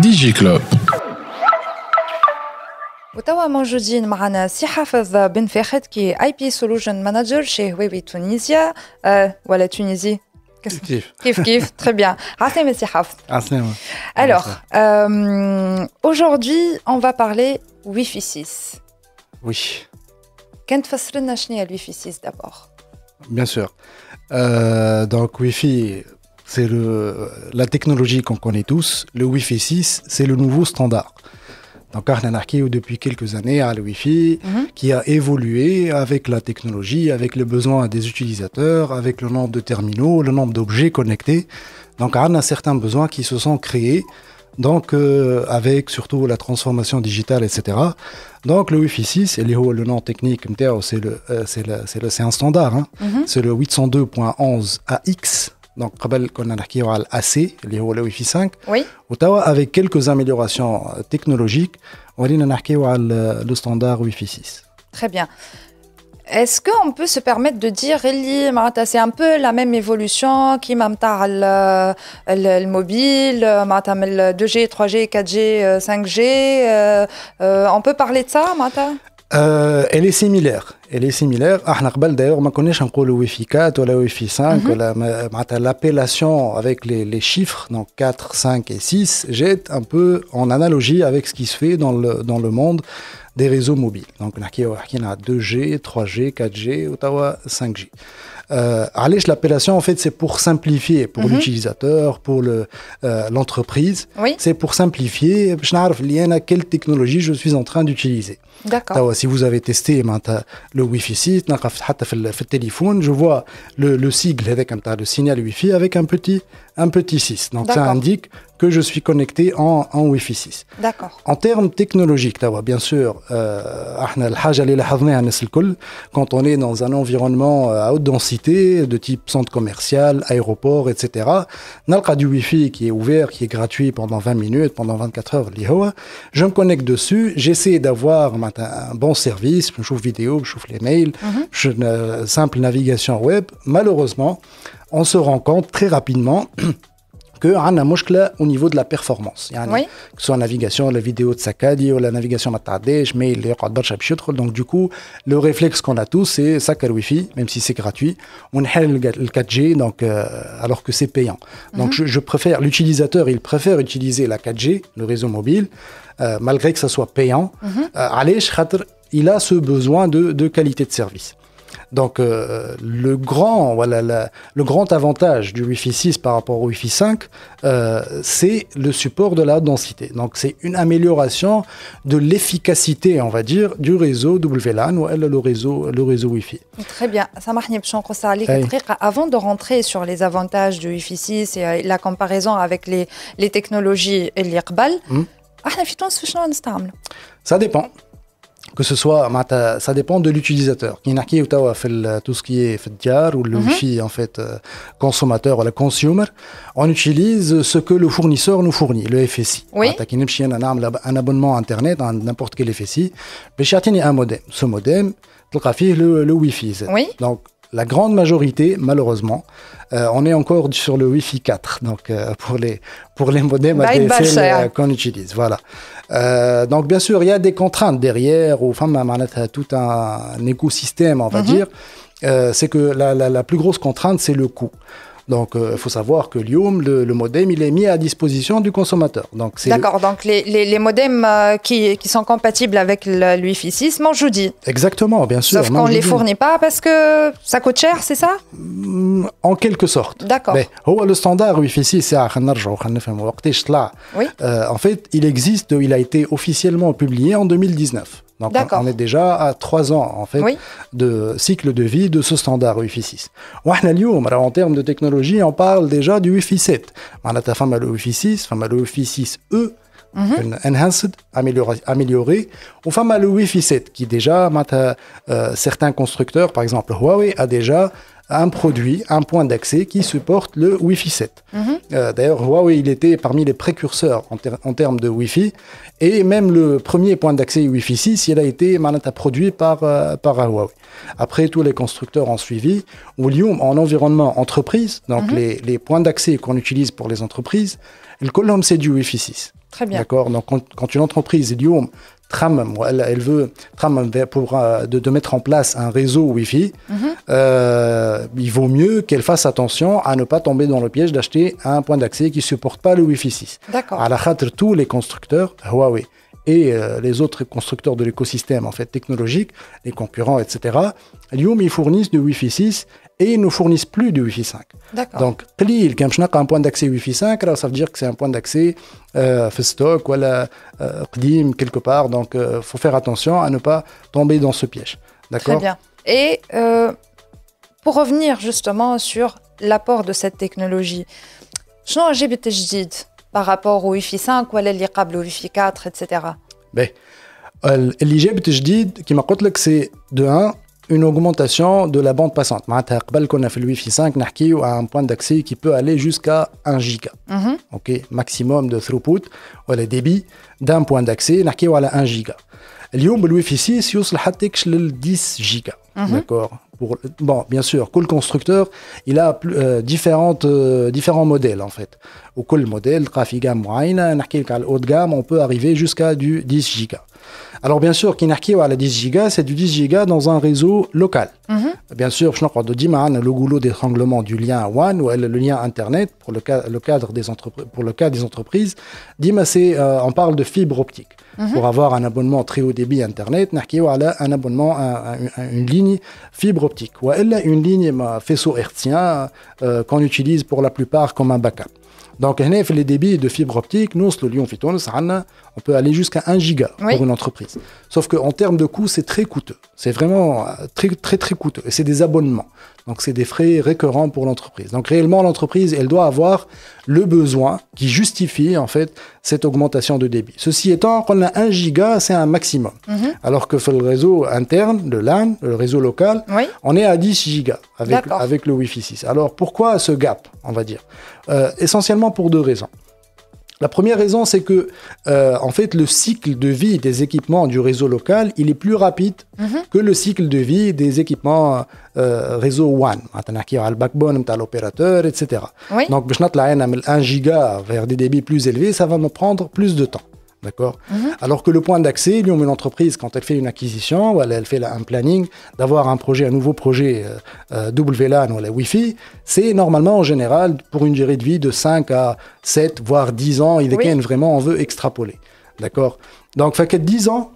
ديجي كلوب. وتوا موجودين معنا سي حافظ بن فاخد كي اي بي سولوشن مانجر chez Huawei تونيزيا ولا تونيزي كيف très bien. عسلامة سي حافظ. عسلامة. Alors aujourd'hui on va parler Wi-Fi 6. Oui. كان تفسر لنا شنو هي الويفي 6 d'abord. Bien sûr. Donc Wi-Fi, c'est la technologie qu'on connaît tous. Le Wi-Fi 6, c'est le nouveau standard. Donc, on a depuis quelques années à le Wi-Fi qui a évolué avec la technologie, avec les besoins des utilisateurs, avec le nombre de terminaux, le nombre d'objets connectés. Donc, on a certains besoins qui se sont créés, donc avec surtout la transformation digitale, etc. Donc, le Wi-Fi 6, le nom technique, c'est un standard, hein. C'est le 802.11 AX. Donc, on a l'AC, le Wi-Fi 5. Oui. Avec quelques améliorations technologiques, on a le standard Wi-Fi 6. Très bien. Est-ce qu'on peut se permettre de dire que c'est un peu la même évolution qui le mobile, le 2G, 3G, 4G, 5G on peut parler de ça, elle est similaire. Elle est similaire. D'ailleurs, ما كناش نقولوا Wi-Fi 4 ou Wi-Fi 5. L'appellation avec les chiffres, donc 4, 5 et 6, jette un peu en analogie avec ce qui se fait dans le monde des réseaux mobiles. Donc, on a 2G, 3G, 4G ou 5G. L'appellation, en fait, c'est pour simplifier pour l'utilisateur, pour l'entreprise. Oui. C'est pour simplifier. Je sais quelle technologie je suis en train d'utiliser. D'accord. Si vous avez testé le Wi-Fi 6, le téléphone, je vois le sigle avec le signal Wi-Fi avec un petit 6. Donc ça indique que je suis connecté en Wi-Fi 6. D'accord. En termes technologiques, bien sûr, quand on est dans un environnement à haute densité, de type centre commercial, aéroport, etc., on a du Wi-Fi qui est ouvert, qui est gratuit pendant 20 minutes, pendant 24 heures. Je me connecte dessus, j'essaie d'avoir un bon service, je trouve vidéo, je trouve les mails, simple navigation web. Malheureusement, on se rend compte très rapidement que on a مشكلة au niveau de la performance. Oui. Que ce soit la navigation, la vidéo de Sakadi ou la navigation matadèche, mais il y a برشا باش يدخل. Donc du coup, le réflexe qu'on a tous, c'est sac le Wi-Fi, même si c'est gratuit. On a le 4G, donc alors que c'est payant. Donc je préfère, l'utilisateur, il préfère utiliser la 4G, le réseau mobile, malgré que ça soit payant. Il a ce besoin de qualité de service. Donc, le grand avantage du Wi-Fi 6 par rapport au Wi-Fi 5, c'est le support de la haute densité. Donc, c'est une amélioration de l'efficacité, on va dire, du réseau WLAN ou le réseau Wi-Fi. Très bien. Avant de rentrer sur les avantages du Wi-Fi 6 et la comparaison avec les technologies et l'IRBAL, ça dépend. Que ce soit, ça dépend de l'utilisateur. Tout ce qui est fait ou le Wi-Fi en fait consommateur ou le consumer, on utilise ce que le fournisseur nous fournit, le FSI. Oui. Un abonnement internet à n'importe quel FSI, mais un modem. Ce modem, le Wi-Fi. Oui. Donc la grande majorité, malheureusement, on est encore sur le Wi-Fi 4. Donc pour les modems ADSL qu'on utilise, voilà. Donc bien sûr, il y a des contraintes derrière, ou tout un écosystème, on va dire. C'est que la plus grosse contrainte, c'est le coût. Donc, il faut savoir que le modem, il est mis à disposition du consommateur. D'accord, donc les modems qui sont compatibles avec le Wi-Fi 6 Manjoudi. Exactement, bien sûr. Sauf qu'on ne les fournit pas parce que ça coûte cher, c'est ça? En quelque sorte. D'accord. Mais le standard Wi-Fi 6, oui. En fait, il a été officiellement publié en 2019. Donc, on est déjà à 3 ans, en fait, de cycle de vie de ce standard Wi-Fi 6. En termes de technologie, on parle déjà du Wi-Fi 7. On a le Wi-Fi 6, le Wi-Fi 6E, enhanced, amélioré, ou le Wi-Fi 7, qui déjà, certains constructeurs, par exemple Huawei, a déjà un produit, un point d'accès qui supporte le Wi-Fi 7. D'ailleurs, Huawei, il était parmi les précurseurs en termes de Wi-Fi. Et même le premier point d'accès Wi-Fi 6, il a été produit par Huawei. Après, tous les constructeurs ont suivi. En environnement entreprise, donc les points d'accès qu'on utilise pour les entreprises, le colonne, c'est du Wi-Fi 6. Très bien. D'accord. Donc, quand une entreprise, elle veut de mettre en place un réseau Wi-Fi, il vaut mieux qu'elle fasse attention à ne pas tomber dans le piège d'acheter un point d'accès qui ne supporte pas le Wi-Fi 6. D'accord. À la khatre, tous les constructeurs, Huawei et les autres constructeurs de l'écosystème en fait, technologique, les concurrents, etc., ils fournissent du Wi-Fi 6 et ils ne fournissent plus du Wi-Fi 5. D'accord. Donc, quand un point d'accès Wi-Fi 5, alors ça veut dire que c'est un point d'accès stock ou quelque part. Donc, il faut faire attention à ne pas tomber dans ce piège. D'accord ? Très bien. Et pour revenir justement sur l'apport de cette technologie, شنو عجبك الجديد par rapport au Wi-Fi 5 ولا اللي قبل au Wi-Fi 4, etc. اللي جابت جديد كما قلت لك c'est de 1 une augmentation de la bande passante. معناتها قبل كنا في le Wi-Fi 5 نحكيو à un point d'accès qui peut aller jusqu'à 1 giga. OK, maximum de throughput ولا débit d'un point d'accès نحكيو على 1 giga. اليوم بالWiFi 6 يوصل حتى لل 10 giga. D'accord. Bon, bien sûr, quel constructeur, il a différents modèles en fait. Ou quel modèle, trafic gamme moyenne, haut de gamme, on peut arriver jusqu'à du 10 giga. Alors bien sûr, qui à la 10 giga, c'est du 10 giga dans un réseau local. Bien sûr, je n'ai dit le goulot d'étranglement du lien WAN ou le lien Internet pour le cadre des entreprises. On parle de fibre optique. Pour avoir un abonnement très haut débit Internet, un abonnement à une ligne fibre optique. Ou une ligne faisceau hertzien qu'on utilise pour la plupart comme un backup. Donc, les débits de fibre optique, nous, le Lyon Fiton, on peut aller jusqu'à 1 giga pour une entreprise. Sauf qu'en termes de coût, c'est très coûteux. C'est vraiment très, très, très coûteux. Et c'est des abonnements. Donc, c'est des frais récurrents pour l'entreprise. Donc, réellement, l'entreprise, elle doit avoir le besoin qui justifie, en fait, cette augmentation de débit. Ceci étant, quand on a 1 giga, c'est un maximum. Alors que sur le réseau interne, le LAN, le réseau local, on est à 10 gigas avec le Wi-Fi 6. Alors, pourquoi ce gap, on va dire essentiellement pour 2 raisons. La première raison, c'est que en fait, le cycle de vie des équipements du réseau local, il est plus rapide que le cycle de vie des équipements réseau WAN. On a le backbone, l'opérateur, etc. Donc, je note 1 giga vers des débits plus élevés, ça va me prendre plus de temps. D'accord. Alors que le point d'accès, une entreprise, quand elle fait une acquisition, ou elle fait un planning, d'avoir un nouveau projet WLAN ou la Wi-Fi, c'est normalement en général pour une durée de vie de 5 à 7, voire 10 ans, et vraiment on veut extrapoler. D'accord. Donc, fait que 10 ans,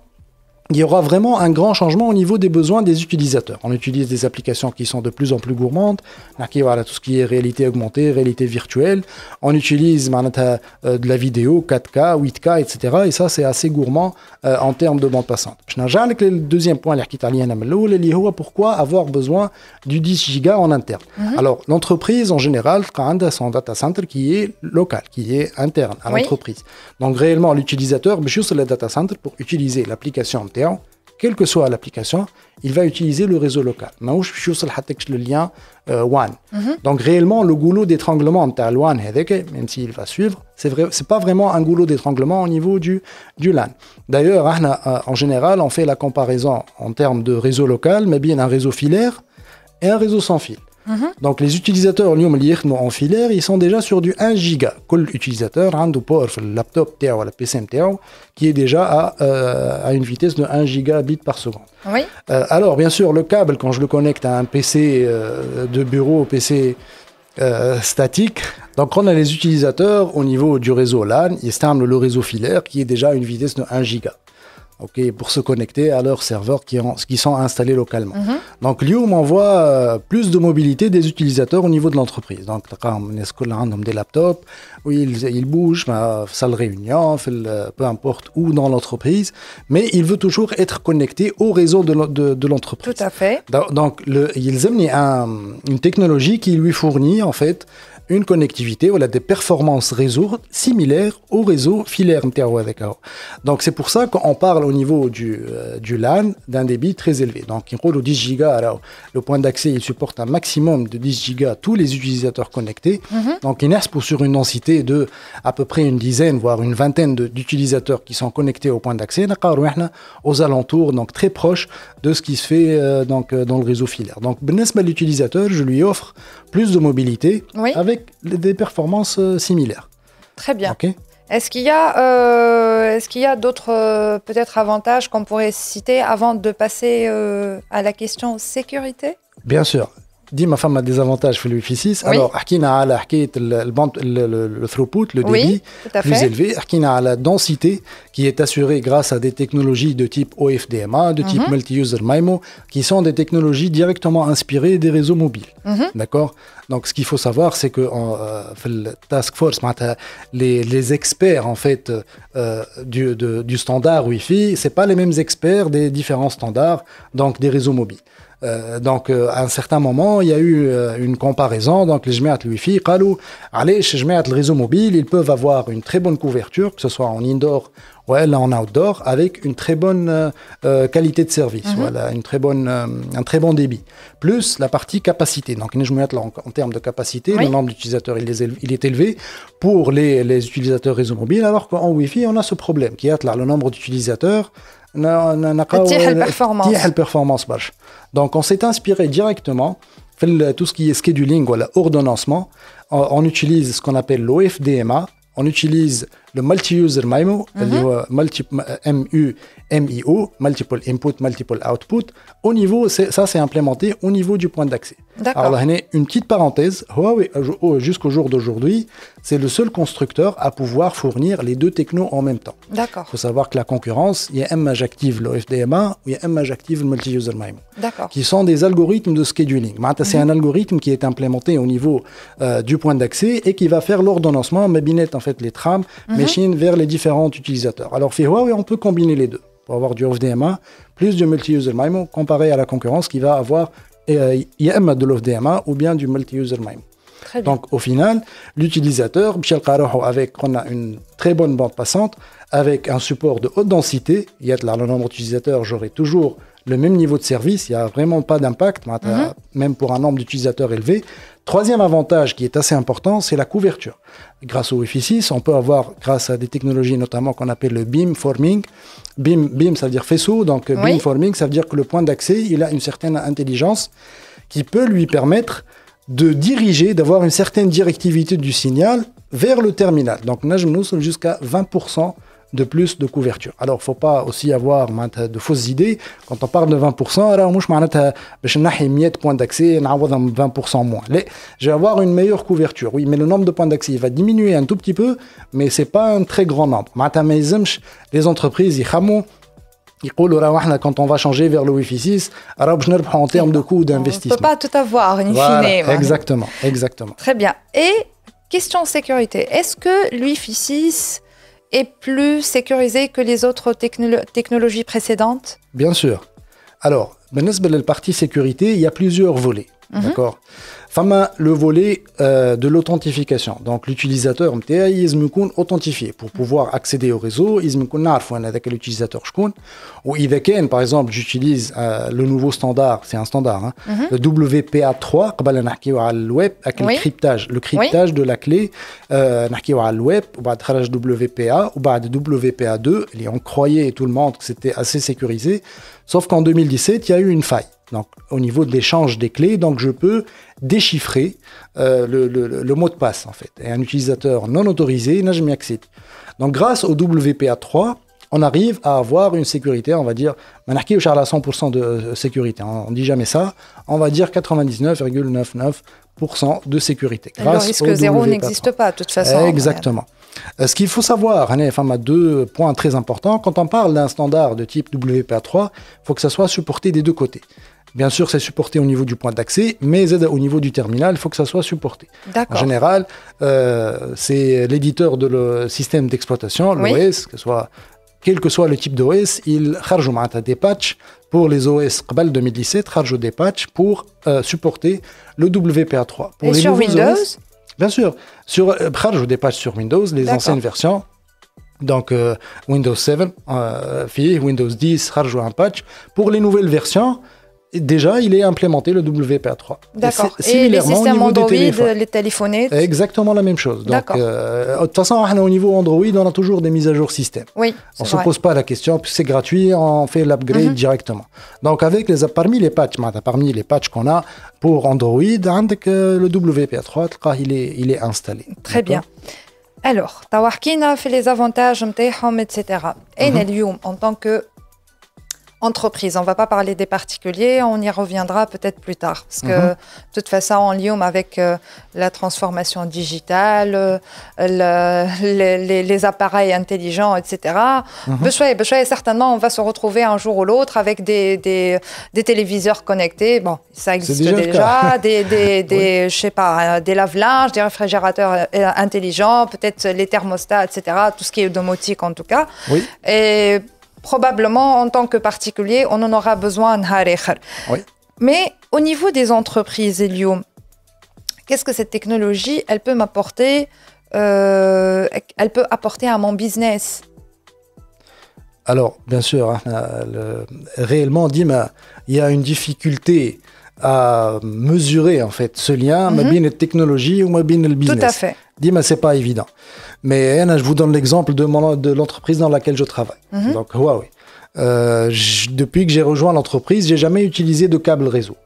il y aura vraiment un grand changement au niveau des besoins des utilisateurs. On utilise des applications qui sont de plus en plus gourmandes. Voilà, tout ce qui est réalité augmentée, réalité virtuelle. On utilise de la vidéo 4K, 8K, etc. Et ça, c'est assez gourmand en termes de bande passante. Le deuxième point, pourquoi avoir besoin du 10 giga en interne. Alors, l'entreprise, en général, a son data center qui est local, qui est interne à l'entreprise. Donc, réellement, l'utilisateur, sur le data center pour utiliser l'application quelle que soit l'application, il va utiliser le réseau local. Le lien WAN. Donc réellement, le goulot d'étranglement de WAN, même s'il va suivre, c'est pas vraiment un goulot d'étranglement au niveau du LAN. D'ailleurs, en général, on fait la comparaison en termes de réseau local, mais bien un réseau filaire et un réseau sans fil. Donc les utilisateurs en filaire, ils sont déjà sur du 1 giga. Quel utilisateur a un port sur le laptop ou le PC qui est déjà à une vitesse de 1 gigabit par seconde. Alors bien sûr, le câble, quand je le connecte à un PC de bureau, PC statique, donc on a les utilisateurs au niveau du réseau LAN, ils stimulent le réseau filaire qui est déjà à une vitesse de 1 giga. Pour se connecter à leurs serveurs qui sont installés localement. Donc, Lyon m'envoie plus de mobilité des utilisateurs au niveau de l'entreprise. Donc, on a des laptops où ils bougent, salle de réunion, peu importe où dans l'entreprise, mais il veut toujours être connecté au réseau de l'entreprise. Tout à fait. Donc, ils amènent une technologie qui lui fournit, en fait, une connectivité ou des performances réseau similaires au réseau filaire. Donc c'est pour ça qu'on parle au niveau du LAN d'un débit très élevé. Donc il roule 10 gigas, alors, le point d'accès il supporte un maximum de 10 gigas tous les utilisateurs connectés. Donc il est sur une densité de à peu près une dizaine voire une vingtaine d'utilisateurs qui sont connectés au point d'accès aux alentours, donc très proche de ce qui se fait dans le réseau filaire. Donc l'utilisateur, je lui offre plus de mobilité avec des performances similaires. Très bien. Okay. Est-ce qu'il y a d'autres peut-être avantages qu'on pourrait citer avant de passer à la question sécurité? Bien sûr. ديما فما des avantages في الويفي 6. Alors حكينا على حكايه le throughput, le débit plus élevé. حكينا على densité qui est assurée grâce à des technologies de type OFDMA, de type multi-user MIMO, qui sont des technologies directement inspirées des réseaux mobiles. D'accord. Donc ce qu'il faut savoir, c'est que le task force, les experts en fait du standard Wi-Fi, c'est pas les mêmes experts des différents standards, donc des réseaux mobiles. Donc à un certain moment il y a eu une comparaison. Donc les جماعة الويفي قالوا علاش جماعة الريزو mobile ils peuvent avoir une très bonne couverture, que ce soit en indoor ou en outdoor, avec une très bonne qualité de service, voilà, un très bon débit, plus la partie capacité. Donc en termes de capacité, le nombre d'utilisateurs il est élevé pour les utilisateurs réseau mobile, alors qu'en Wi-Fi on a ce problème qui est là, le nombre d'utilisateurs performance basse. Donc on s'est inspiré directement tout ce qui est scheduling ou ordonnancement. On utilise ce qu'on appelle l'OFDMA, on utilise le multi-user MIMO, MIO, multiple input, multiple output. Au niveau, ça c'est implémenté au niveau du point d'accès. Alors là, une petite parenthèse, Huawei jusqu'au jour d'aujourd'hui, c'est le seul constructeur à pouvoir fournir les deux technos en même temps. D'accord. Il faut savoir que la concurrence, il y a MH active l'OFDMA ou il y a MH active le multi-user MIMO, qui sont des algorithmes de scheduling. C'est un algorithme qui est implémenté au niveau du point d'accès et qui va faire l'ordonnancement, en fait les trams, machines vers les différents utilisateurs. Alors, Huawei, on peut combiner les deux pour avoir du OFDMA plus du multi-user MIMO comparé à la concurrence qui va avoir de l'OFDMA ou bien du multi-user MIMO. Donc, au final, l'utilisateur, on a une très bonne bande passante avec un support de haute densité. Il y a le nombre d'utilisateurs, j'aurai toujours le même niveau de service, il n'y a vraiment pas d'impact, même pour un nombre d'utilisateurs élevé. Troisième avantage qui est assez important, c'est la couverture. Grâce au Wi-Fi 6, on peut avoir, grâce à des technologies notamment qu'on appelle le beamforming, beam ça veut dire faisceau, donc beamforming ça veut dire que le point d'accès, il a une certaine intelligence qui peut lui permettre de diriger, d'avoir une certaine directivité du signal vers le terminal. Donc, nous sommes jusqu'à 20% de plus de couverture. Alors, il ne faut pas aussi avoir de fausses idées. Quand on parle de 20%, alors, je vais 100 points d'accès, 20% moins. Je vais avoir une meilleure couverture. Oui, mais le nombre de points d'accès il va diminuer un tout petit peu, mais ce n'est pas un très grand nombre. Les entreprises, quand on va changer vers le Wi-Fi 6, en termes de coût d'investissement. On ne peut pas tout avoir, in fine. Voilà, exactement. Très bien. Et question sécurité, est-ce que le Wi-Fi 6 est plus sécurisé que les autres technologies précédentes? Bien sûr. Alors, dans la partie sécurité, il y a plusieurs volets. D'accord. Le volet de l'authentification. Donc, l'utilisateur il est authentifié pour pouvoir accéder au réseau. Il est l'utilisateur. Ou par exemple, j'utilise le nouveau standard, c'est un standard, le WPA3, le cryptage de la clé, le web, WPA, ou WPA2, on croyait tout le monde que c'était assez sécurisé, sauf qu'en 2017, il y a eu une faille. Donc, au niveau de l'échange des clés, donc je peux déchiffrer le mot de passe, en fait. Et un utilisateur non autorisé n'a jamais accédé. Donc, grâce au WPA3, on arrive à avoir une sécurité, on va dire, on a 100% de sécurité. On ne dit jamais ça. On va dire 99,99% de sécurité. Le risque zéro n'existe pas, de toute façon. Exactement. Ce qu'il faut savoir, il y a deux points très importants. Quand on parle d'un standard de type WPA3, il faut que ça soit supporté des deux côtés. Bien sûr, c'est supporté au niveau du point d'accès, mais au niveau du terminal, il faut que ça soit supporté. En général, c'est l'éditeur de le système d'exploitation, l'OS, quel que soit le type d'OS, il charge des patchs pour les OS قبل 2017, charge des patchs pour supporter le WPA3. Et sur Windows Bien sûr, sur je des patchs sur Windows, les anciennes versions. Donc Windows 7, Windows 10, un patch. Pour les nouvelles versions, déjà il est implémenté le WPA3. D'accord. Et les systèmes Android, les téléphones. Exactement la même chose. Donc de toute façon, au niveau Android, on a toujours des mises à jour système. Oui. On ne se pose pas la question, puisque c'est gratuit, on fait l'upgrade directement. Donc parmi les patchs qu'on a pour Android, le WPA3, il est installé. Très bien. Alors, Tawarkina fait les avantages, etc. Et en tant que entreprise, on ne va pas parler des particuliers, on y reviendra peut-être plus tard. Parce que de toute façon, en lien avec la transformation digitale, les appareils intelligents, etc. Certainement, on va se retrouver un jour ou l'autre avec des téléviseurs connectés. Bon, ça existe déjà. Je sais pas, des lave-linges, des réfrigérateurs intelligents, peut-être les thermostats, etc. Tout ce qui est domotique en tout cas. Oui. Et probablement, en tant que particulier, on en aura besoin. Oui. Mais au niveau des entreprises, Elioum, qu'est-ce que cette technologie, elle peut m'apporter, elle peut apporter à mon business? Alors, bien sûr, réellement, Dima, il y a une difficulté à mesurer en fait ce lien entre la technologie et le business. Tout à fait. Dima, c'est pas évident. Mais je vous donne l'exemple de l'entreprise dans laquelle je travaille. Donc, Huawei. Depuis que j'ai rejoint l'entreprise, j'ai jamais utilisé de câble réseau.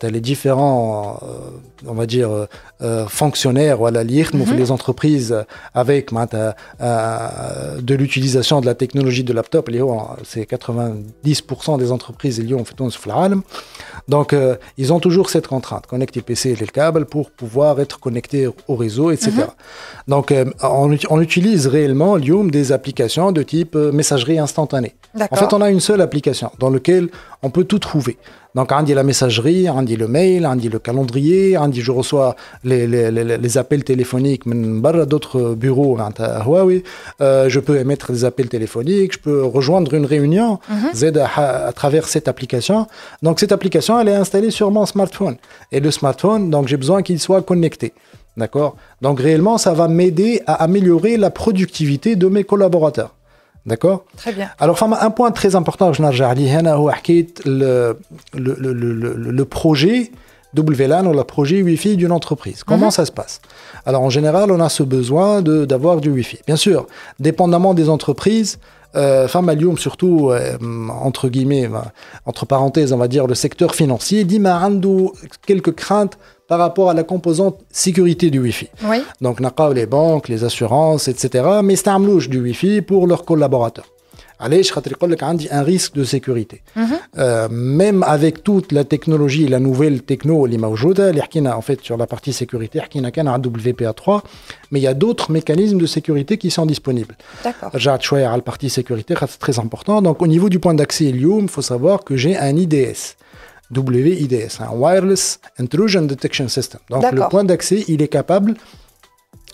Les différents, on va dire, fonctionnaires ou les entreprises avec de l'utilisation de la technologie de laptop, c'est 90% des entreprises en fait donc ils ont toujours cette contrainte, connecter PC et le câble pour pouvoir être connecté au réseau, etc. Donc on utilise réellement des applications de type messagerie instantanée. En fait, on a une seule application dans laquelle on peut tout trouver. Donc, on dit la messagerie, on dit le mail, on dit le calendrier, on dit je reçois les appels téléphoniques d'autres bureaux à Huawei. Je peux émettre des appels téléphoniques, je peux rejoindre une réunion à travers cette application. Donc, cette application, elle est installée sur mon smartphone. Et le smartphone, donc j'ai besoin qu'il soit connecté. D'accord? Donc, réellement, ça va m'aider à améliorer la productivité de mes collaborateurs. D'accord? Très bien. Alors, un point très important que je n'ai le projet WLAN ou le projet Wi-Fi d'une entreprise. Comment ça se passe? Alors, en général, on a ce besoin d'avoir du Wi-Fi. Bien sûr, dépendamment des entreprises, surtout, entre guillemets, entre parenthèses, on va dire, le secteur financier, dit quelques craintes par rapport à la composante sécurité du Wi-Fi. Oui. Donc, les banques, les assurances, etc. Mais c'est du Wi-Fi pour leurs collaborateurs. Allez, je vais un risque de sécurité. Même avec toute la technologie, la nouvelle techno, en fait, sur la partie sécurité, WPA3, mais il y a d'autres mécanismes de sécurité qui sont disponibles. D'accord. J'ai la partie sécurité, c'est très important. Donc, au niveau du point d'accès, il faut savoir que j'ai un IDS. WIDS, un Wireless Intrusion Detection System. Donc, le point d'accès, il est capable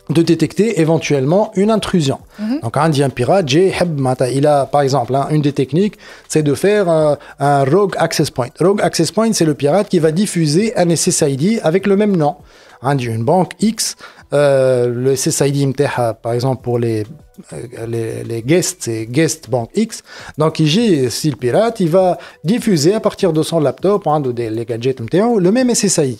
de détecter éventuellement une intrusion. Donc, un pirate, il a, par exemple, une des techniques, c'est de faire un Rogue Access Point. Rogue Access Point, c'est le pirate qui va diffuser un SSID avec le même nom. Une banque X, le SSID MTH, par exemple, pour les guests, c'est Guest Bank X. Donc, si le pirate, il va diffuser à partir de son laptop, les gadgets MTH, le même SSID.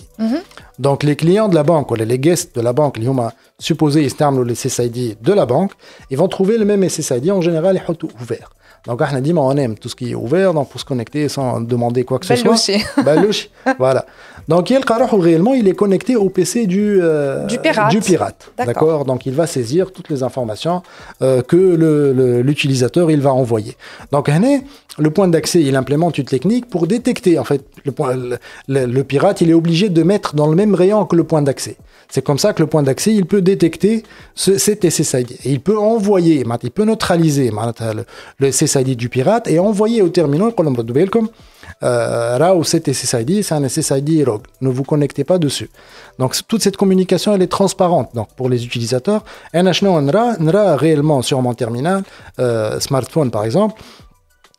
Donc, les clients de la banque, ou les guests de la banque, ils ont supposé le SSID de la banque, ils vont trouver le même SSID, en général, ils sont ouverts. Donc, on a dit, on aime tout ce qui est ouvert, donc pour se connecter sans demander quoi que ce soit. Voilà. Donc, réellement, il est connecté au PC du pirate. D'accord. Donc, il va saisir toutes les informations que l'utilisateur il va envoyer. Donc, le point d'accès, il implémente une technique pour détecter, en fait, le pirate, il est obligé de mettre dans le même rayon que le point d'accès. C'est comme ça que le point d'accès, il peut détecter cet SSID. Et il peut envoyer, il peut neutraliser le SSID du pirate et envoyer au terminal, cet SSID, c'est un SSID rogue. Ne vous connectez pas dessus. Donc, toute cette communication, elle est transparente. Donc, pour les utilisateurs, on a réellement sur mon terminal, smartphone par exemple,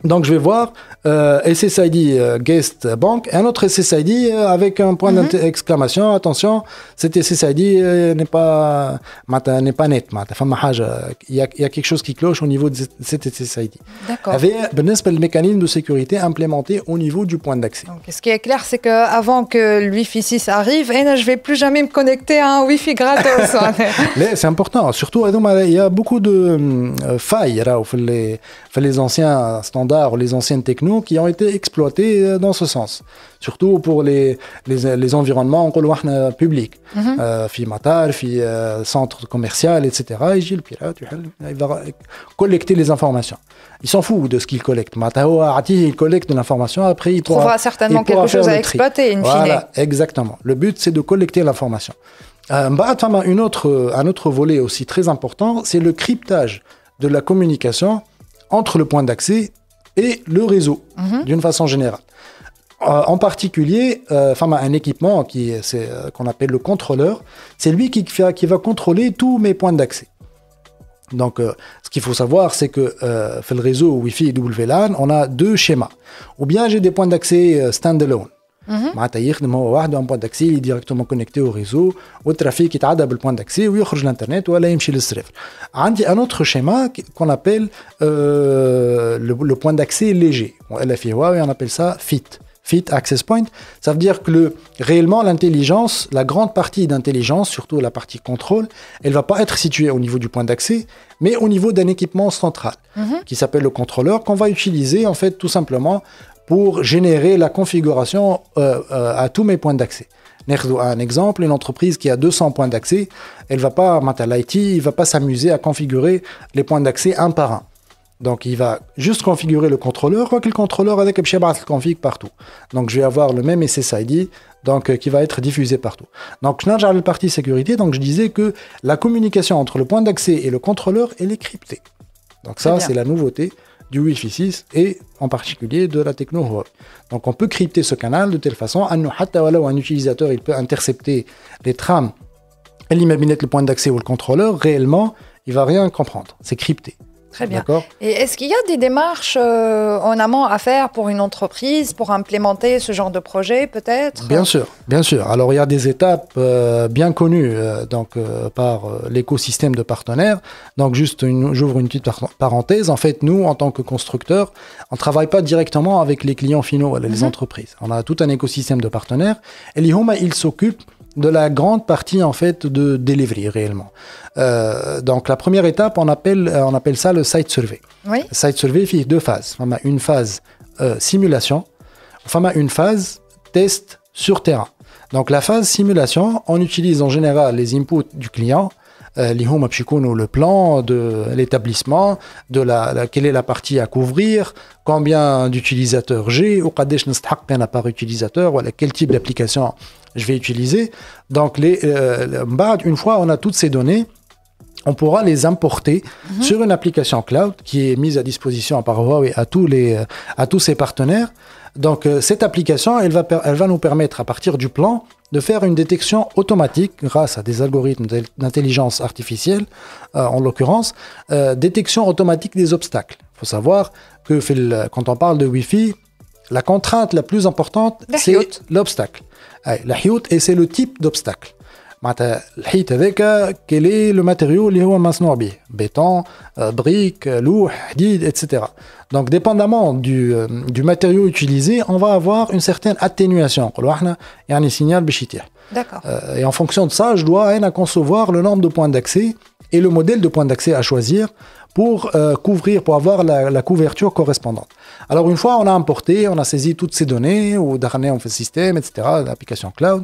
Donc, je vais voir SSID Guest Bank, un autre SSID avec un point d'exclamation. Attention, cet SSID n'est pas net. Il y a quelque chose qui cloche au niveau de cet SSID. D'accord. Avec le mécanisme de sécurité implémenté au niveau du point d'accès. Donc, ce qui est clair, c'est qu'avant que le Wi-Fi 6 arrive, je ne vais plus jamais me connecter à un Wi-Fi gratos. C'est important. Surtout, il y a beaucoup de failles là, les anciens standards, les anciennes technos qui ont été exploités dans ce sens. Surtout pour les environnements publics. في مطار, في centre commercial, etc. يجي le pirate, il va collecter les informations. Il s'en fout de ce qu'il collecte. Il collecte de l'information, après il trouvera certainement quelque chose à exploiter, in fine. Voilà, exactement. Le but, c'est de collecter l'information. Un autre volet aussi très important, c'est le cryptage de la communication entre le point d'accès et le réseau, d'une façon générale. En particulier, un équipement qu'on appelle le contrôleur, c'est lui qui va contrôler tous mes points d'accès. Donc, ce qu'il faut savoir, c'est que dans le réseau Wi-Fi et WLAN, on a deux schémas. Ou bien j'ai des points d'accès standalone. معناتها يخدم هو وحده un point d'accès il est directement connecté au réseau والترافيك يتعدى بالبوان d'accès ويخرج للانترنت ولا يمشي للسيرفر. عندي un autre schéma qu'on appelle le point d'accès léger. On appelle ça FIT access point. Ça veut dire que réellement l'intelligence, la grande partie d'intelligence, surtout la partie contrôle, elle va pas être située au niveau du point d'accès, mais au niveau d'un équipement central qui s'appelle le contrôleur qu'on va utiliser en fait tout simplement pour générer la configuration à tous mes points d'accès. Un exemple, une entreprise qui a 200 points d'accès, elle va pas, l'IT, il va pas s'amuser à configurer les points d'accès un par un. Donc, il va juste configurer le contrôleur, quoique le contrôleur avec le config partout. Donc, je vais avoir le même SSID qui va être diffusé partout. Donc, je n'ai la partie sécurité, donc je disais que la communication entre le point d'accès et le contrôleur, elle est cryptée. Donc, ça, c'est la nouveauté du Wi-Fi 6 et en particulier de la techno Huawei. Donc on peut crypter ce canal de telle façon un utilisateur il peut intercepter les trames le point d'accès ou le contrôleur, réellement il va rien comprendre, c'est crypté. Très bien. Et est-ce qu'il y a des démarches en amont à faire pour une entreprise, pour implémenter ce genre de projet peut-être ? Bien sûr, bien sûr. Alors il y a des étapes bien connues par l'écosystème de partenaires. Donc j'ouvre une petite parenthèse. En fait, nous, en tant que constructeurs, on ne travaille pas directement avec les clients finaux, les entreprises. On a tout un écosystème de partenaires. Et l'IHOMA, il s'occupe de la grande partie en fait de delivery réellement. Donc la première étape, on appelle ça le site survey. Oui. Le site survey fait deux phases. On a une phase simulation, on a une phase test sur terrain. Donc la phase simulation, on utilise en général les inputs du client, le plan de l'établissement, quelle est la partie à couvrir, combien d'utilisateurs j'ai, ou par utilisateur, voilà, quel type d'application je vais utiliser. Donc, une fois on a toutes ces données, on pourra les importer sur une application cloud qui est mise à disposition par Huawei à tous ses partenaires. Donc, cette application, elle va nous permettre, à partir du plan, de faire une détection automatique grâce à des algorithmes d'intelligence artificielle, en l'occurrence, détection automatique des obstacles. Il faut savoir que quand on parle de Wi-Fi, la contrainte la plus importante, c'est l'obstacle. La hiout, et c'est le type d'obstacle. الحيط هذاك quel est le matériau اللي هو مصنوع به béton, brique, لوح, حديد, etc. Donc dépendamment du matériau utilisé, on va avoir une certaine atténuation. يعني signal باش يتيح. D'accord. Et en fonction de ça, je dois concevoir le nombre de points d'accès et le modèle de points d'accès à choisir pour avoir la couverture correspondante. Alors une fois on a importé, on a saisi toutes ces données, ou d'arner on fait le système, etc., l'application cloud,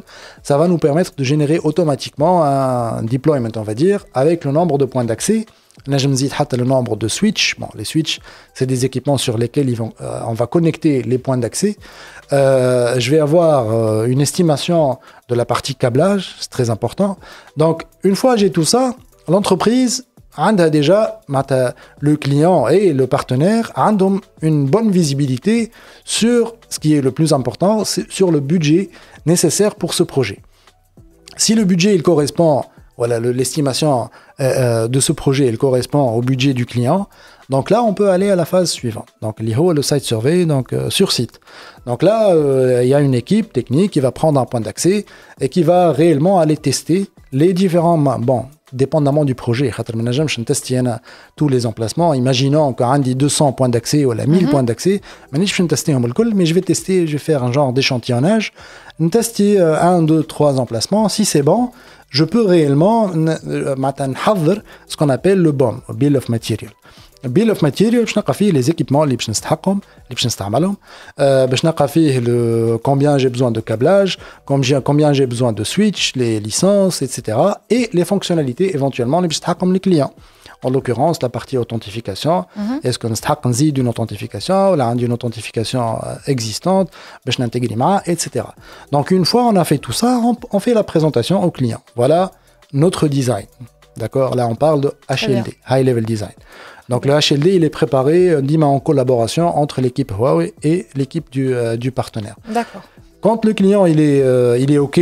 ça va nous permettre de générer automatiquement un deployment, on va dire, avec le nombre de points d'accès. Là, je me dis le nombre de switches. Bon, les switches, c'est des équipements sur lesquels on va connecter les points d'accès. Je vais avoir une estimation de la partie câblage, c'est très important. Donc, une fois j'ai tout ça, l'entreprise a déjà, le client et le partenaire ont une bonne visibilité sur ce qui est le plus important, c'est sur le budget nécessaire pour ce projet. Si le budget il correspond voilà, l'estimation de ce projet elle correspond au budget du client. Donc là, on peut aller à la phase suivante. Donc, le site survey, donc sur site. Donc là, il y a une équipe technique qui va prendre un point d'accès et qui va réellement aller tester les différents, bon, dépendamment du projet. Je teste tous les emplacements. Imaginons qu'on dit 200 points d'accès ou 1000 points d'accès. Mais je vais tester, je vais faire un genre d'échantillonnage. Je tester 1, 2, 3 emplacements. Si c'est bon, je peux réellement ce qu'on appelle le BOM, Bill of Material. Bill of Material, باش نلقى فيه les équipements اللي باش نستحقهم اللي باش نستعملهم باش نلقى فيه combien j'ai besoin de câblage, combien j'ai besoin de switch, les licences, etc. et les fonctionnalités éventuellement اللي باش نستحقهم les clients. En l'occurrence, la partie authentification, est-ce qu'on نستحق نزيد une authentification ou là une authentification existante باش نintégrer معها, etc. Donc une fois on a fait tout ça, on fait la présentation au client. Voilà notre design. D'accord, là on parle de HLD, High Level Design. Donc le HLD, il est préparé en collaboration entre l'équipe Huawei et l'équipe du partenaire. D'accord. Quand le client il est OK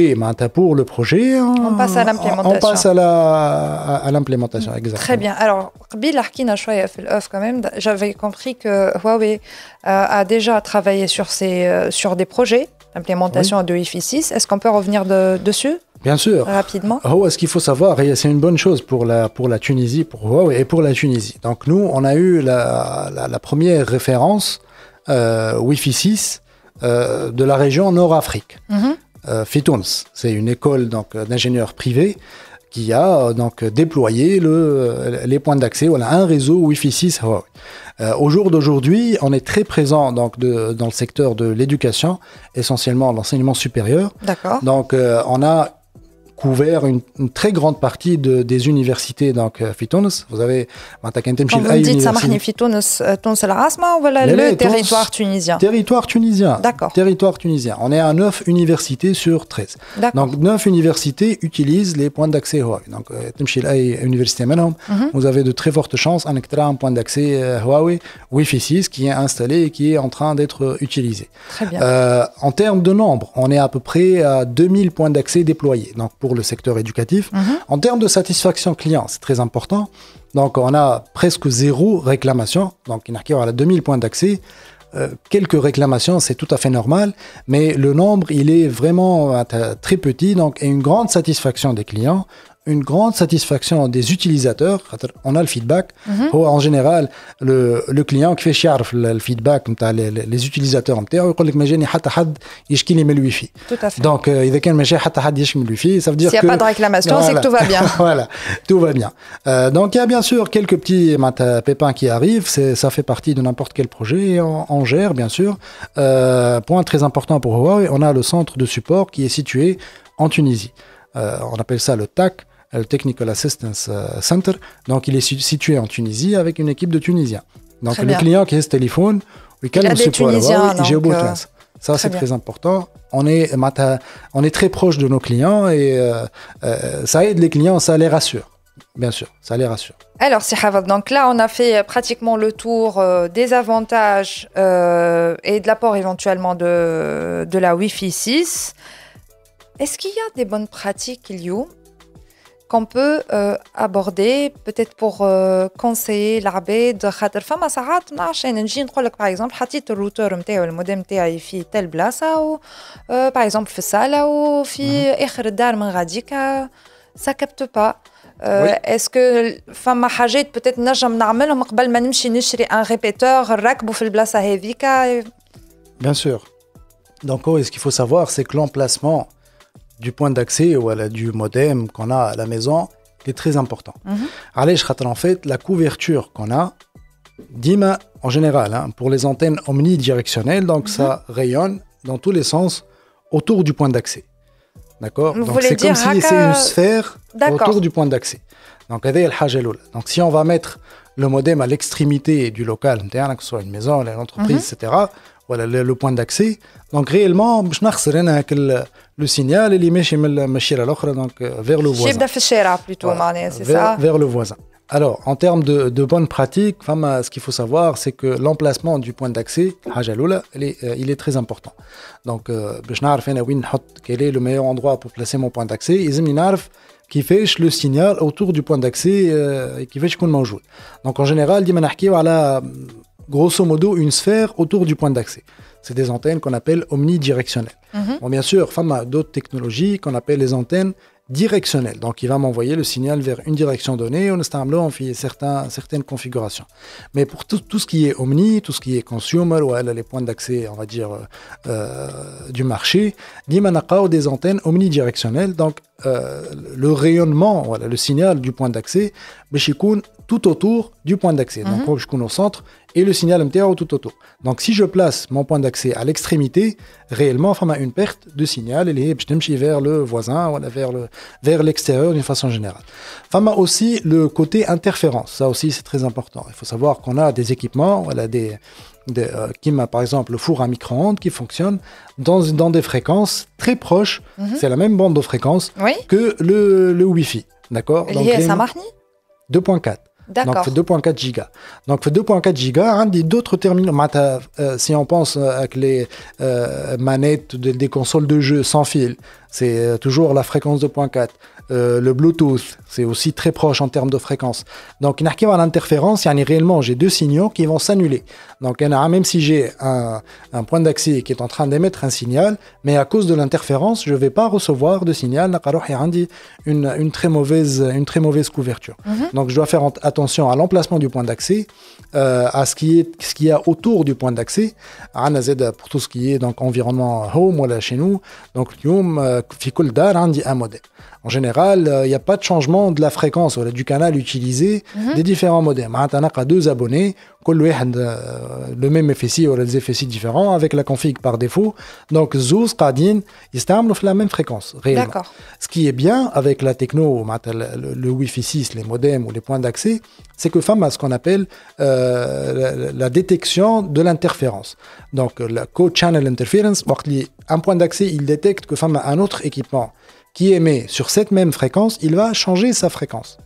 pour le projet, on passe à l'implémentation. On passe à l'implémentation, exactement. Très bien. Alors, قبيل حكينا شوية في الأوف quand même. J'avais compris que Huawei a déjà travaillé sur des projets d'implémentation de Wi-Fi 6. Est-ce qu'on peut revenir dessus? Bien sûr. Rapidement. Ce qu'il faut savoir, et c'est une bonne chose pour la Tunisie, pour Huawei et pour la Tunisie. Donc nous, on a eu la première référence Wi-Fi 6 de la région Nord-Afrique. Fitouns, c'est une école d'ingénieurs privés qui a donc déployé les points d'accès, voilà, un réseau Wi-Fi 6 Huawei. Au jour d'aujourd'hui, on est très présent donc dans le secteur de l'éducation, essentiellement l'enseignement supérieur. D'accord. Donc on a couvert une très grande partie des universités donc Fitouns. Vous avez quand vous dites سامحني في تونس العاصمة ولا le territoire tunisien? Territoire tunisien. D'accord. Territoire tunisien. On est à 9 universités sur 13. Donc 9 universités utilisent les points d'accès Huawei. Donc تمشي لأي université منهم, vous avez de très fortes chances انك ترى un point d'accès Huawei Wi-Fi 6 qui est installé et qui est en train d'être utilisé. Très bien. En termes de nombre, on est à peu près à 2000 points d'accès déployés. Donc pour le secteur éducatif. En termes de satisfaction client, c'est très important. Donc, on a presque zéro réclamation. Donc, il y a 2000 points d'accès. Quelques réclamations, c'est tout à fait normal. Mais le nombre, il est vraiment très petit. Donc, et une grande satisfaction des clients. Une grande satisfaction des utilisateurs. On a le feedback. En général, le client qui fait le feedback, les utilisateurs, il dit que tout à fait. Donc, ça veut dire s'il n'y a pas de réclamation, voilà, c'est que tout va bien. Voilà, tout va bien. Donc, il y a bien sûr quelques petits pépins qui arrivent. Ça fait partie de n'importe quel projet. Et on gère, bien sûr. Point très important pour Huawei, on a le centre de support qui est situé en Tunisie. On appelle ça le TAC, le Technical Assistance Center. Donc, il est situé en Tunisie avec une équipe de Tunisiens. Donc, le client qui a ce téléphone, il a des Tunisiens. Ça, c'est très important. On est très proche de nos clients et ça aide les clients, ça les rassure. Bien sûr, ça les rassure. Alors, Sihavad, donc là, on a fait pratiquement le tour des avantages et de l'apport éventuellement de la Wi-Fi 6. Est-ce qu'il y a des bonnes pratiques, Iliou, qu'on peut aborder peut-être pour conseiller l'abed خاطر فما ساعات ما عرفتش انا نجي نقول لك باغ اكزومبل حطيت الروتور نتاعو الموديم نتاعي في تل بلاصه و باغ اكزومبل في الصاله وفي اخر الدار من غاديكا ça capte pas. Est-ce que فما حاجات peut-être نجم نعملهم قبل ما نمشي نشري un répéteur نركبه في البلاصه هذيك? Bien sûr. Donc ce qu'il faut savoir c'est que l'emplacement du point d'accès ou du modem qu'on a à la maison est très important. En fait, la couverture qu'on a, dima en général, pour les antennes omnidirectionnelles, donc ça rayonne dans tous les sens autour du point d'accès. D'accord? Donc c'est comme si c'est une sphère autour du point d'accès. Donc si on va mettre le modem à l'extrémité du local, que ce soit une maison, une entreprise, etc., voilà le point d'accès. Donc réellement, je n'ai le signal il est donc vers le voisin. Vers le voisin. Alors, en termes de bonnes pratiques, ce qu'il faut savoir, c'est que l'emplacement du point d'accès, il est très important. Donc, quel est le meilleur endroit pour placer mon point d'accès? qui fait le signal autour du point d'accès qui fait qu'on mange. Donc en général, dit manahki voilà grosso modo une sphère autour du point d'accès. C'est des antennes qu'on appelle omnidirectionnelles. Bon, bien sûr, il y a d'autres technologies qu'on appelle les antennes directionnelles. Donc, il va m'envoyer le signal vers une direction donnée. On fait certaines configurations. Mais pour tout ce qui est omni, tout ce qui est consumer, ou les points d'accès, on va dire, du marché, il y a des antennes omnidirectionnelles. Donc, le rayonnement, voilà, le signal du point d'accès, tout autour du point d'accès. Donc, je suis au centre et le signal MTA tout autour. Donc, si je place mon point d'accès à l'extrémité, réellement, il y a une perte de signal et je vers le voisin ou vers l'extérieur d'une façon générale. Il y a aussi le côté interférence. Ça aussi, c'est très important. Il faut savoir qu'on a des équipements, voilà, qui m'a par exemple le four à micro-ondes qui fonctionne dans des fréquences très proches. C'est la même bande de fréquences que le Wi-Fi. D'accord? Donc, ça marche 2.4. Donc, 2.4 gigas. Donc, 2.4 gigas, d'autres terminaux. Si on pense avec les manettes des consoles de jeux sans fil, c'est toujours la fréquence 2.4. Le Bluetooth, c'est aussi très proche en termes de fréquence. Donc, il y a l'interférence, réellement, j'ai deux signaux qui vont s'annuler. Donc, même si j'ai un point d'accès qui est en train d'émettre un signal, mais à cause de l'interférence, je ne vais pas recevoir de signal. Une très mauvaise couverture. Donc, je dois faire attention à l'emplacement du point d'accès, à ce qu'il y a autour du point d'accès, pour tout ce qui est donc, environnement home ou là chez nous. Donc, un modem. En général, il n'y a pas de changement de la fréquence du canal utilisé des différents modems. On a deux abonnés, le même FSI ou des FSI différents avec la config par défaut. Donc, Zouz, Qadin, ils utilisent la même fréquence. Réellement. Ce qui est bien avec la techno, le Wi-Fi 6, les modems ou les points d'accès, c'est que femme a ce qu'on appelle la détection de l'interférence. Donc, la co-channel interference, un point d'accès, il détecte que femme a un autre équipement qui émet sur cette même fréquence, il va changer sa fréquence.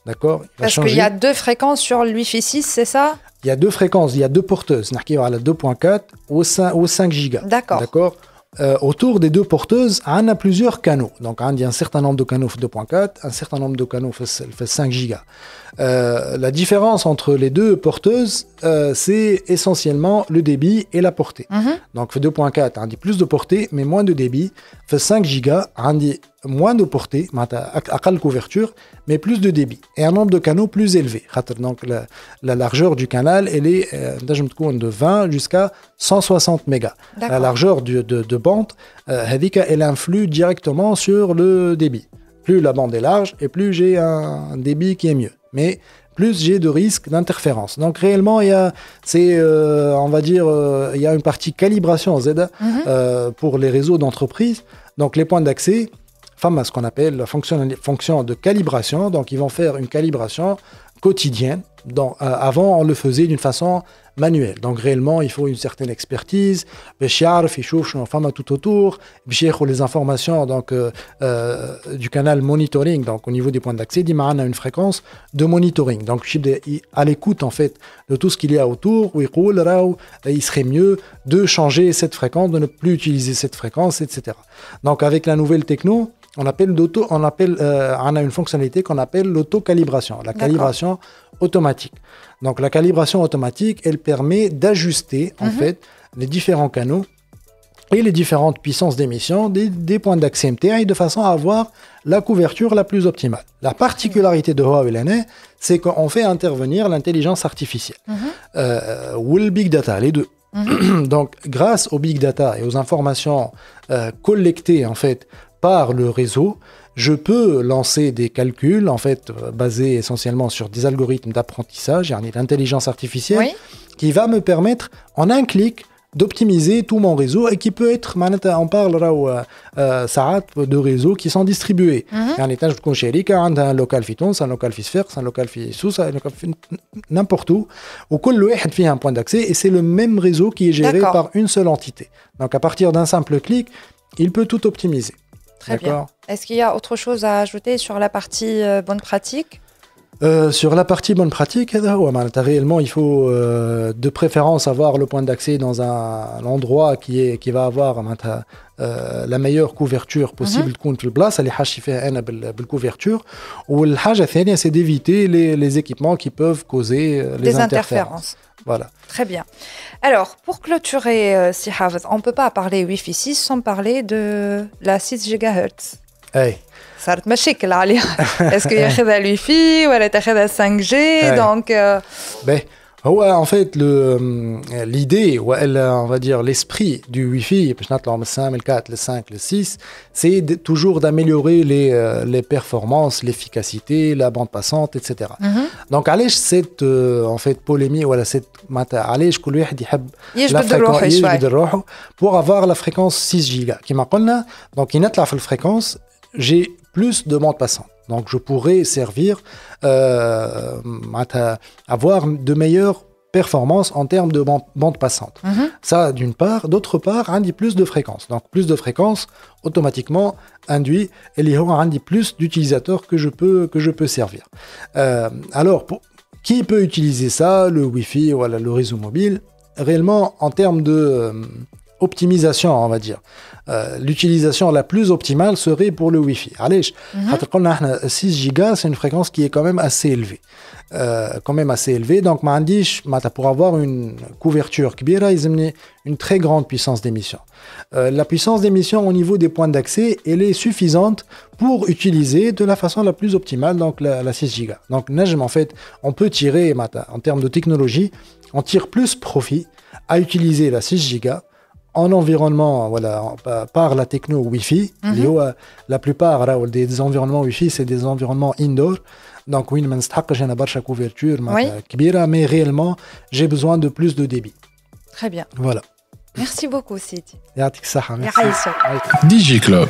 D'accord? Parce qu'il y a deux fréquences sur le Wi-Fi 6, c'est ça? Il y a deux fréquences, il y a deux porteuses. On a la 2.4 au 5 gigas. D'accord. Autour des deux porteuses, on a plusieurs canaux. Donc, il y a un certain nombre de canaux 2.4, un certain nombre de canaux 5 gigas. La différence entre les deux porteuses, c'est essentiellement le débit et la portée. Donc, 2.4, on dit plus de portée, mais moins de débit. 5 gigas, on dit moins de portée, à couverture, mais plus de débit. Et un nombre de canaux plus élevé. Donc, la largeur du canal, elle est de 20 jusqu'à 160 mégas. La largeur de bande, elle influe directement sur le débit. Plus la bande est large et plus j'ai un débit qui est mieux. Mais plus j'ai de risques d'interférence. Donc réellement, il y a, on va dire, il y a une partie calibration Z pour les réseaux d'entreprise. Donc les points d'accès, à ce qu'on appelle la fonction de calibration. Donc ils vont faire une calibration quotidienne. Avant, on le faisait d'une façon manuelle. Donc réellement, il faut une certaine expertise. Tout autour. Les informations donc, du canal monitoring. Donc au niveau des points d'accès, on a une fréquence de monitoring. Donc je suis à l'écoute en fait de tout ce qu'il y a autour. Il serait mieux de changer cette fréquence, de ne plus utiliser cette fréquence, etc. Donc avec la nouvelle techno, on a une fonctionnalité qu'on appelle l'autocalibration, la calibration automatique. Donc la calibration automatique, elle permet d'ajuster en fait les différents canaux et les différentes puissances d'émission des points d'accès MTA de façon à avoir la couverture la plus optimale. La particularité de Huawei, c'est qu'on fait intervenir l'intelligence artificielle ou le big data, les deux. Donc grâce au big data et aux informations collectées en fait par le réseau, je peux lancer des calculs en fait basés essentiellement sur des algorithmes d'apprentissage, l'intelligence artificielle, qui va me permettre en un clic d'optimiser tout mon réseau et qui peut être, on parle de réseaux qui sont distribués. Un local Python, un local Fisfer, un local Fissous, n'importe où. Où fait un point d'accès et c'est le même réseau qui est géré par une seule entité. Donc à partir d'un simple clic, il peut tout optimiser. Très bien. Est-ce qu'il y a autre chose à ajouter sur la partie bonne pratique? Sur la partie bonne pratique, réellement, il faut de préférence avoir le point d'accès dans un endroit qui va avoir la meilleure couverture possible تكون في البلاصه اللي حاجتي فيها انا بالكouverture. والحاجه الثانيه c'est d'éviter les équipements qui peuvent causer les interférences. Voilà. Très bien. Alors, pour clôturer, si Hafez, on ne peut pas parler Wi-Fi 6 sans parler de la 6 GHz. Hey. صارت مشاكل عليها. Est-ce qu'il ياخذها الويفي ولا تاخذها 5G donc en fait l'idée ou on va dire l'esprit du Wi-Fi باش نطلعوا من 5 من 4 le 5 le 6 c'est toujours d'améliorer les performances, l'efficacité, la bande passante etc. Donc علاش cette en fait polémique ولا cette علاش كل واحد يحب يجبد روحه pour avoir la fréquence 6 giga كما قلنا. donc ينطلع في الفريكونس j'ai plus de bande passante. Donc, je pourrais servir, avoir de meilleures performances en termes de bande passante. Ça, d'une part. D'autre part, induit plus de fréquences. Donc, plus de fréquences, automatiquement, induit, il y aura plus d'utilisateurs que je peux servir. Alors, qui peut utiliser ça, le Wi-Fi ou le réseau mobile? Réellement, en termes de optimisation, on va dire. L'utilisation la plus optimale serait pour le Wi-Fi. Allez, 6 gigas, c'est une fréquence qui est quand même assez élevée. Donc, pour avoir une couverture kbira, ils ont une très grande puissance d'émission. La puissance d'émission au niveau des points d'accès, elle est suffisante pour utiliser de la façon la plus optimale donc la 6 gigas. Donc, en fait, on peut tirer, en termes de technologie, on tire plus profit à utiliser la 6 gigas en environnement, voilà, par la techno Wi-Fi. La plupart des environnements Wi-Fi, c'est des environnements indoor. Donc, oui, je n'ai pas de couverture, mais réellement, j'ai besoin de plus de débit. Très bien. Voilà. Merci beaucoup, Sidi. Merci. Merci. DigiClub.